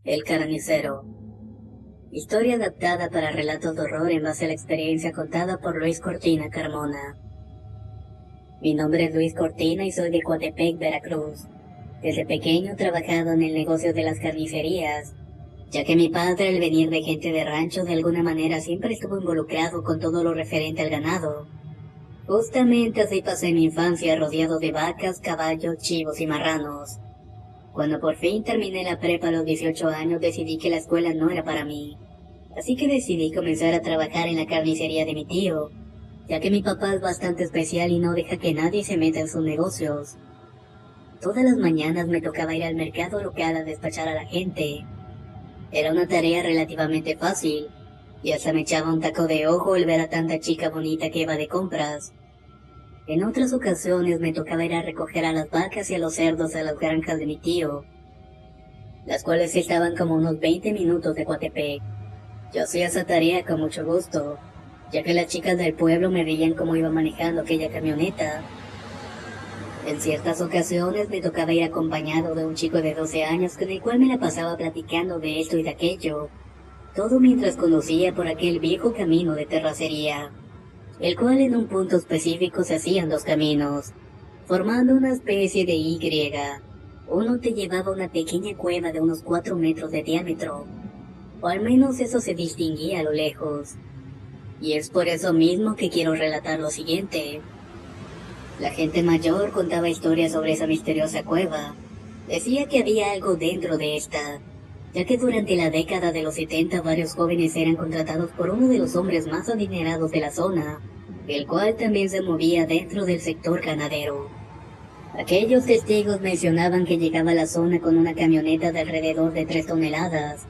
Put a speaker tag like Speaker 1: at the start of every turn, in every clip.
Speaker 1: El carnicero. Historia adaptada para relatos de horror en base a la experiencia contada por Luis Cortina Carmona. Mi nombre es Luis Cortina y soy de Coatepec, Veracruz. Desde pequeño he trabajado en el negocio de las carnicerías, ya que mi padre, al venir de gente de rancho, de alguna manera siempre estuvo involucrado con todo lo referente al ganado. Justamente así pasé mi infancia rodeado de vacas, caballos, chivos y marranos. Cuando por fin terminé la prepa a los 18 años, decidí que la escuela no era para mí. Así que decidí comenzar a trabajar en la carnicería de mi tío, ya que mi papá es bastante especial y no deja que nadie se meta en sus negocios. Todas las mañanas me tocaba ir al mercado local a despachar a la gente. Era una tarea relativamente fácil, y hasta me echaba un taco de ojo el ver a tanta chica bonita que iba de compras. En otras ocasiones me tocaba ir a recoger a las vacas y a los cerdos a las granjas de mi tío, las cuales estaban como unos 20 minutos de Coatepec. Yo hacía esa tarea con mucho gusto, ya que las chicas del pueblo me veían cómo iba manejando aquella camioneta. En ciertas ocasiones me tocaba ir acompañado de un chico de 12 años con el cual me la pasaba platicando de esto y de aquello, todo mientras conducía por aquel viejo camino de terracería, el cual en un punto específico se hacían dos caminos, formando una especie de Y. Uno te llevaba a una pequeña cueva de unos 4 metros de diámetro, o al menos eso se distinguía a lo lejos. Y es por eso mismo que quiero relatar lo siguiente. La gente mayor contaba historias sobre esa misteriosa cueva. Decía que había algo dentro de esta, ya que durante la década de los 70 varios jóvenes eran contratados por uno de los hombres más adinerados de la zona, el cual también se movía dentro del sector ganadero. Aquellos testigos mencionaban que llegaba a la zona con una camioneta de alrededor de 3 toneladas.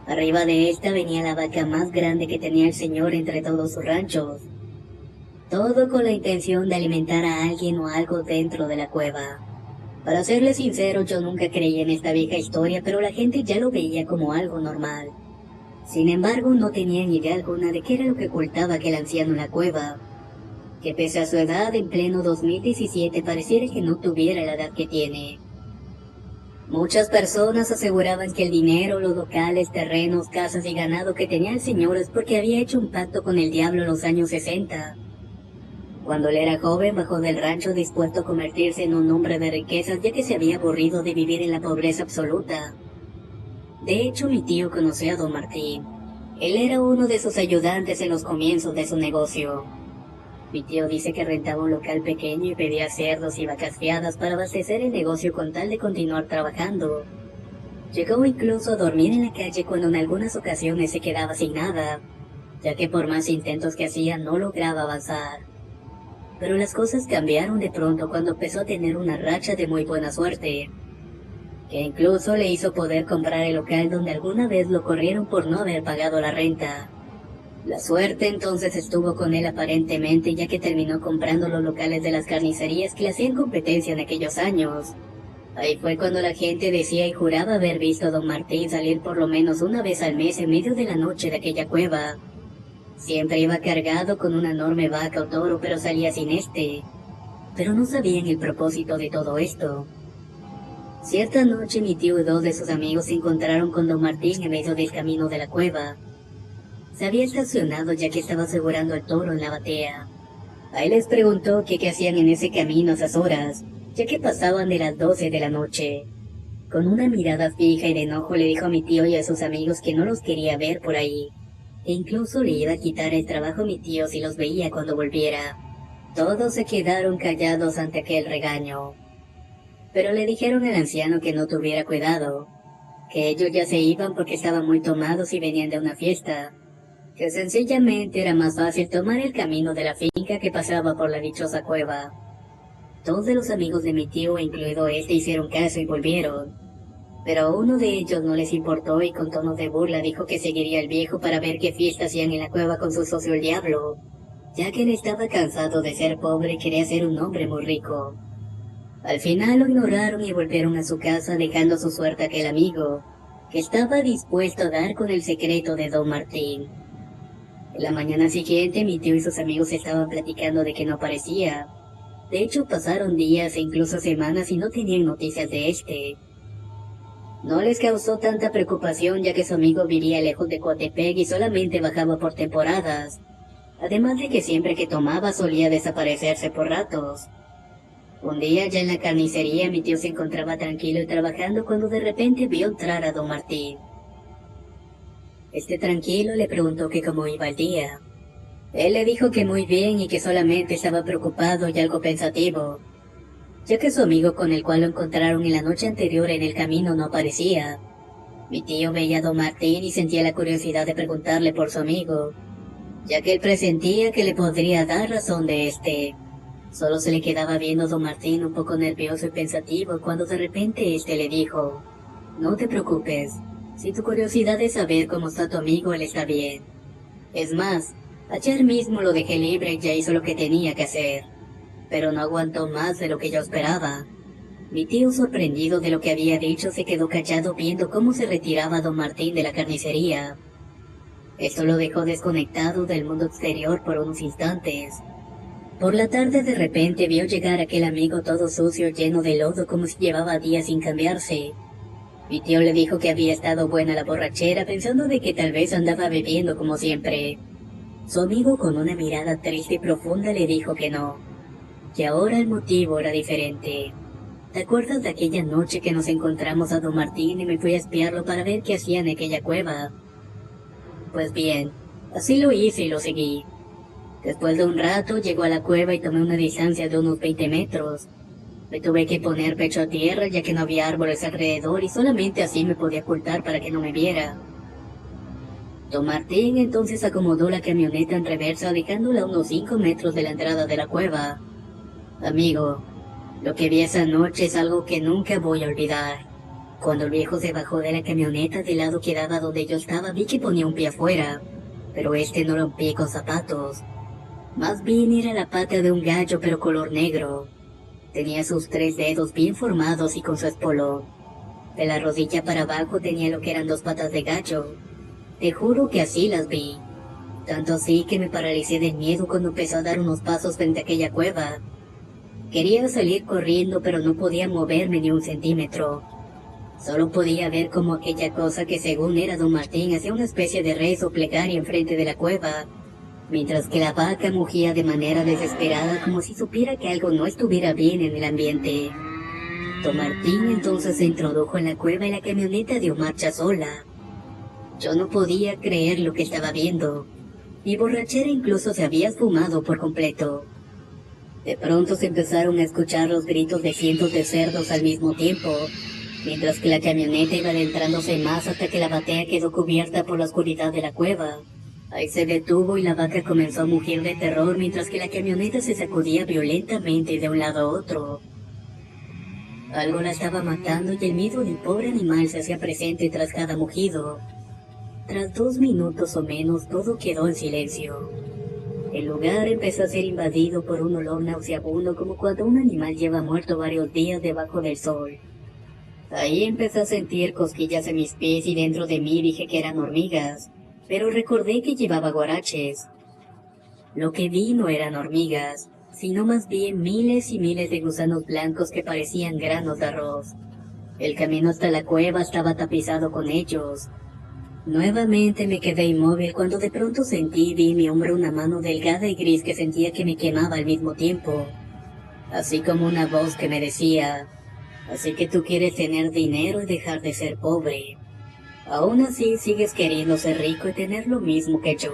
Speaker 1: Arriba de esta venía la vaca más grande que tenía el señor entre todos sus ranchos. Todo con la intención de alimentar a alguien o algo dentro de la cueva. Para serles sincero, yo nunca creí en esta vieja historia, pero la gente ya lo veía como algo normal. Sin embargo, no tenían idea alguna de qué era lo que ocultaba aquel anciano en la cueva, que pese a su edad en pleno 2017 pareciera que no tuviera la edad que tiene. Muchas personas aseguraban que el dinero, los locales, terrenos, casas y ganado que tenía el señor es porque había hecho un pacto con el diablo en los años 60. Cuando él era joven, bajó del rancho dispuesto a convertirse en un hombre de riquezas, ya que se había aburrido de vivir en la pobreza absoluta. De hecho, mi tío conoció a don Martín. Él era uno de sus ayudantes en los comienzos de su negocio. Mi tío dice que rentaba un local pequeño y pedía cerdos y vacas fiadas para abastecer el negocio con tal de continuar trabajando. Llegó incluso a dormir en la calle cuando en algunas ocasiones se quedaba sin nada, ya que por más intentos que hacía no lograba avanzar. Pero las cosas cambiaron de pronto cuando empezó a tener una racha de muy buena suerte, que incluso le hizo poder comprar el local donde alguna vez lo corrieron por no haber pagado la renta. La suerte entonces estuvo con él aparentemente, ya que terminó comprando los locales de las carnicerías que le hacían competencia en aquellos años. Ahí fue cuando la gente decía y juraba haber visto a don Martín salir por lo menos una vez al mes en medio de la noche de aquella cueva. Siempre iba cargado con una enorme vaca o toro, pero salía sin este. Pero no sabían el propósito de todo esto. Cierta noche mi tío y 2 de sus amigos se encontraron con don Martín en medio del camino de la cueva. Se había estacionado ya que estaba asegurando el toro en la batea. Ahí les preguntó que qué hacían en ese camino a esas horas, ya que pasaban de las 12 de la noche. Con una mirada fija y de enojo le dijo a mi tío y a sus amigos que no los quería ver por ahí, e incluso le iba a quitar el trabajo a mi tío si los veía cuando volviera. Todos se quedaron callados ante aquel regaño. Pero le dijeron al anciano que no tuviera cuidado, que ellos ya se iban porque estaban muy tomados y venían de una fiesta, que sencillamente era más fácil tomar el camino de la finca que pasaba por la dichosa cueva. Todos los amigos de mi tío, incluido este, hicieron caso y volvieron, pero a uno de ellos no les importó y con tono de burla dijo que seguiría al viejo para ver qué fiesta hacían en la cueva con su socio el diablo, ya que él estaba cansado de ser pobre y quería ser un hombre muy rico. Al final lo ignoraron y volvieron a su casa dejando su suerte a aquel amigo, que estaba dispuesto a dar con el secreto de don Martín. En la mañana siguiente mi tío y sus amigos estaban platicando de que no aparecía. De hecho pasaron días e incluso semanas y no tenían noticias de este. No les causó tanta preocupación ya que su amigo vivía lejos de Coatepec y solamente bajaba por temporadas, además de que siempre que tomaba solía desaparecerse por ratos. Un día ya en la carnicería mi tío se encontraba tranquilo y trabajando cuando de repente vio entrar a don Martín. Este tranquilo le preguntó que cómo iba el día. Él le dijo que muy bien y que solamente estaba preocupado y algo pensativo, ya que su amigo con el cual lo encontraron en la noche anterior en el camino no aparecía. Mi tío veía a don Martín y sentía la curiosidad de preguntarle por su amigo, ya que él presentía que le podría dar razón de este. Solo se le quedaba viendo a don Martín un poco nervioso y pensativo cuando de repente este le dijo: «No te preocupes, si tu curiosidad es saber cómo está tu amigo, él está bien. Es más, ayer mismo lo dejé libre y ya hizo lo que tenía que hacer». Pero no aguantó más de lo que yo esperaba. Mi tío, sorprendido de lo que había dicho, se quedó callado viendo cómo se retiraba don Martín de la carnicería. Esto lo dejó desconectado del mundo exterior por unos instantes. Por la tarde de repente vio llegar aquel amigo todo sucio, lleno de lodo, como si llevaba días sin cambiarse. Mi tío le dijo que había estado buena la borrachera, pensando de que tal vez andaba bebiendo como siempre. Su amigo, con una mirada triste y profunda, le dijo que no, que ahora el motivo era diferente. ¿Te acuerdas de aquella noche que nos encontramos a don Martín y me fui a espiarlo para ver qué hacía en aquella cueva? Pues bien, así lo hice y lo seguí. Después de un rato llegó a la cueva y tomé una distancia de unos 20 metros. Me tuve que poner pecho a tierra ya que no había árboles alrededor y solamente así me podía ocultar para que no me viera. Don Martín entonces acomodó la camioneta en reversa dejándola a unos 5 metros de la entrada de la cueva. Amigo, lo que vi esa noche es algo que nunca voy a olvidar. Cuando el viejo se bajó de la camioneta del lado que daba donde yo estaba, vi que ponía un pie afuera, pero este no era un pie con zapatos. Más bien era la pata de un gallo pero color negro. Tenía sus 3 dedos bien formados y con su espolón. De la rodilla para abajo tenía lo que eran 2 patas de gallo. Te juro que así las vi. Tanto así que me paralicé de miedo cuando empezó a dar unos pasos frente a aquella cueva. Quería salir corriendo pero no podía moverme ni un centímetro. Solo podía ver como aquella cosa que según era don Martín hacía una especie de rezo plegaria enfrente de la cueva, mientras que la vaca mugía de manera desesperada como si supiera que algo no estuviera bien en el ambiente. Don Martín entonces se introdujo en la cueva y la camioneta dio marcha sola. Yo no podía creer lo que estaba viendo. Mi borrachera incluso se había esfumado por completo. De pronto se empezaron a escuchar los gritos de cientos de cerdos al mismo tiempo, mientras que la camioneta iba adentrándose más hasta que la batea quedó cubierta por la oscuridad de la cueva. Ahí se detuvo y la vaca comenzó a mugir de terror mientras que la camioneta se sacudía violentamente de un lado a otro. Algo la estaba matando y el miedo del pobre animal se hacía presente tras cada mugido. Tras 2 minutos o menos todo quedó en silencio. El lugar empezó a ser invadido por un olor nauseabundo como cuando un animal lleva muerto varios días debajo del sol. Ahí empecé a sentir cosquillas en mis pies y dentro de mí dije que eran hormigas, pero recordé que llevaba guaraches. Lo que vi no eran hormigas, sino más bien miles y miles de gusanos blancos que parecían granos de arroz. El camino hasta la cueva estaba tapizado con ellos. Nuevamente me quedé inmóvil cuando de pronto sentí y vi en mi hombro una mano delgada y gris que sentía que me quemaba al mismo tiempo, así como una voz que me decía: «Así que tú quieres tener dinero y dejar de ser pobre. Aún así sigues queriendo ser rico y tener lo mismo que yo».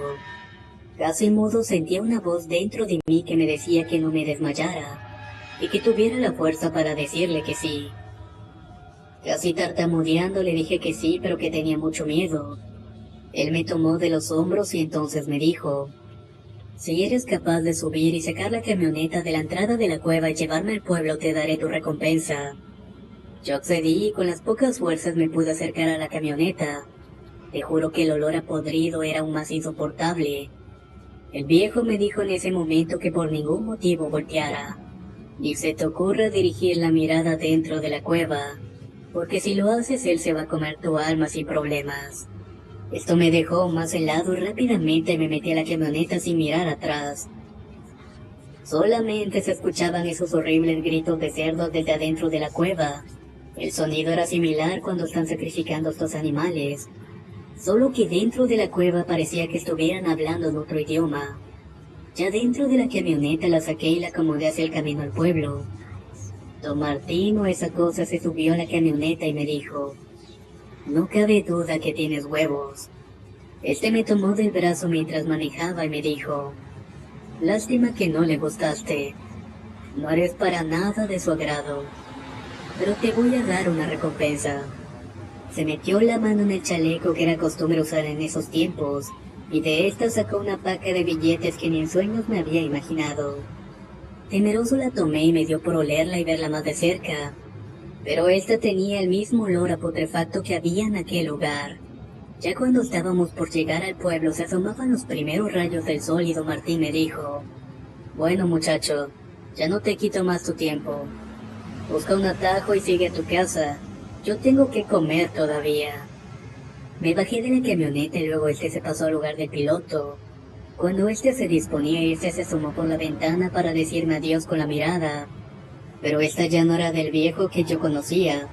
Speaker 1: Casi mudo sentía una voz dentro de mí que me decía que no me desmayara y que tuviera la fuerza para decirle que sí. Casi tartamudeando le dije que sí, pero que tenía mucho miedo. Él me tomó de los hombros y entonces me dijo: «Si eres capaz de subir y sacar la camioneta de la entrada de la cueva y llevarme al pueblo, te daré tu recompensa». Yo accedí y con las pocas fuerzas me pude acercar a la camioneta. Te juro que el olor a podrido era aún más insoportable. El viejo me dijo en ese momento que por ningún motivo volteara. Ni se te ocurra dirigir la mirada dentro de la cueva, porque si lo haces él se va a comer tu alma sin problemas. Esto me dejó más helado y rápidamente me metí a la camioneta sin mirar atrás. Solamente se escuchaban esos horribles gritos de cerdos desde adentro de la cueva. El sonido era similar cuando están sacrificando estos animales, solo que dentro de la cueva parecía que estuvieran hablando en otro idioma. Ya dentro de la camioneta la saqué y la acomodé hacia el camino al pueblo. Don Martín o esa cosa se subió a la camioneta y me dijo: no cabe duda que tienes huevos. Este me tomó del brazo mientras manejaba y me dijo: lástima que no le gustaste. No eres para nada de su agrado, pero te voy a dar una recompensa. Se metió la mano en el chaleco que era costumbre usar en esos tiempos, y de esta sacó una paca de billetes que ni en sueños me había imaginado. Temeroso la tomé y me dio por olerla y verla más de cerca, pero esta tenía el mismo olor a putrefacto que había en aquel lugar. Ya cuando estábamos por llegar al pueblo se asomaban los primeros rayos del sol y don Martín me dijo: bueno muchacho, ya no te quito más tu tiempo. Busca un atajo y sigue a tu casa. Yo tengo que comer todavía. Me bajé de la camioneta y luego se pasó al lugar del piloto. Cuando se disponía a irse se asomó por la ventana para decirme adiós con la mirada. Pero esta ya no era del viejo que yo conocía.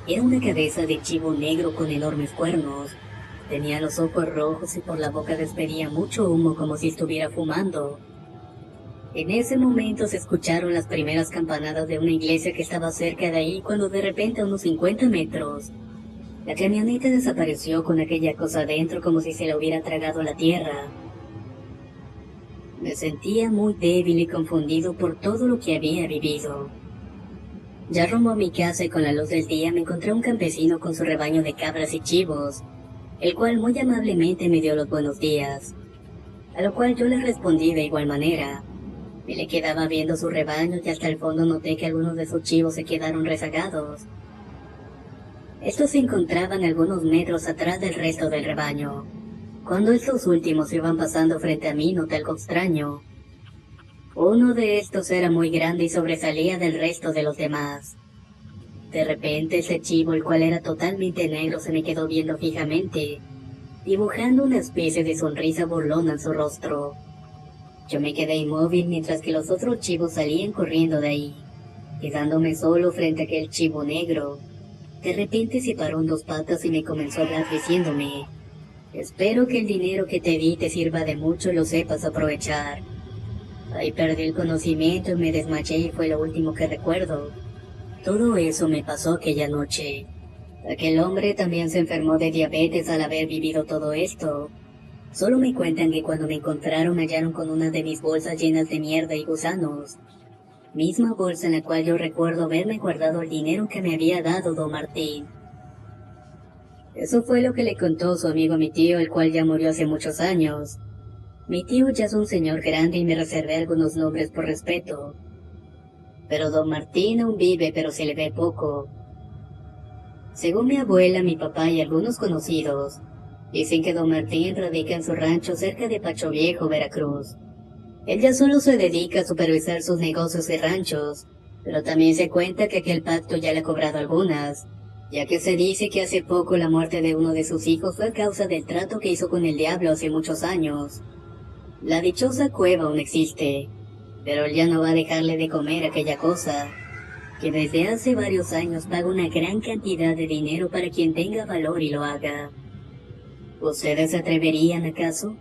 Speaker 1: Era una cabeza de chivo negro con enormes cuernos. Tenía los ojos rojos y por la boca despedía mucho humo como si estuviera fumando. En ese momento se escucharon las primeras campanadas de una iglesia que estaba cerca de ahí cuando de repente a unos 50 metros, la camioneta desapareció con aquella cosa adentro como si se la hubiera tragado la tierra. Me sentía muy débil y confundido por todo lo que había vivido. Ya rumbo a mi casa y con la luz del día me encontré a un campesino con su rebaño de cabras y chivos, el cual muy amablemente me dio los buenos días, a lo cual yo le respondí de igual manera. Me le quedaba viendo su rebaño y hasta el fondo noté que algunos de sus chivos se quedaron rezagados. Estos se encontraban algunos metros atrás del resto del rebaño. Cuando estos últimos iban pasando frente a mí noté algo extraño. Uno de estos era muy grande y sobresalía del resto de los demás. De repente ese chivo, el cual era totalmente negro, se me quedó viendo fijamente, dibujando una especie de sonrisa burlona en su rostro. Yo me quedé inmóvil mientras que los otros chivos salían corriendo de ahí, quedándome solo frente a aquel chivo negro. De repente se paró en dos patas y me comenzó a hablar diciéndome: espero que el dinero que te di te sirva de mucho y lo sepas aprovechar. Ahí perdí el conocimiento y me desmayé y fue lo último que recuerdo. Todo eso me pasó aquella noche. Aquel hombre también se enfermó de diabetes al haber vivido todo esto. Solo me cuentan que cuando me encontraron me hallaron con una de mis bolsas llenas de mierda y gusanos. Misma bolsa en la cual yo recuerdo haberme guardado el dinero que me había dado don Martín. Eso fue lo que le contó su amigo a mi tío, el cual ya murió hace muchos años. Mi tío ya es un señor grande y me reservé algunos nombres por respeto. Pero don Martín aún vive, pero se le ve poco. Según mi abuela, mi papá y algunos conocidos, dicen que don Martín radica en su rancho cerca de Pacho Viejo, Veracruz. Él ya solo se dedica a supervisar sus negocios y ranchos, pero también se cuenta que aquel pacto ya le ha cobrado algunas, ya que se dice que hace poco la muerte de uno de sus hijos fue a causa del trato que hizo con el diablo hace muchos años. La dichosa cueva aún existe, pero él ya no va a dejarle de comer aquella cosa, que desde hace varios años paga una gran cantidad de dinero para quien tenga valor y lo haga. ¿Ustedes se atreverían acaso?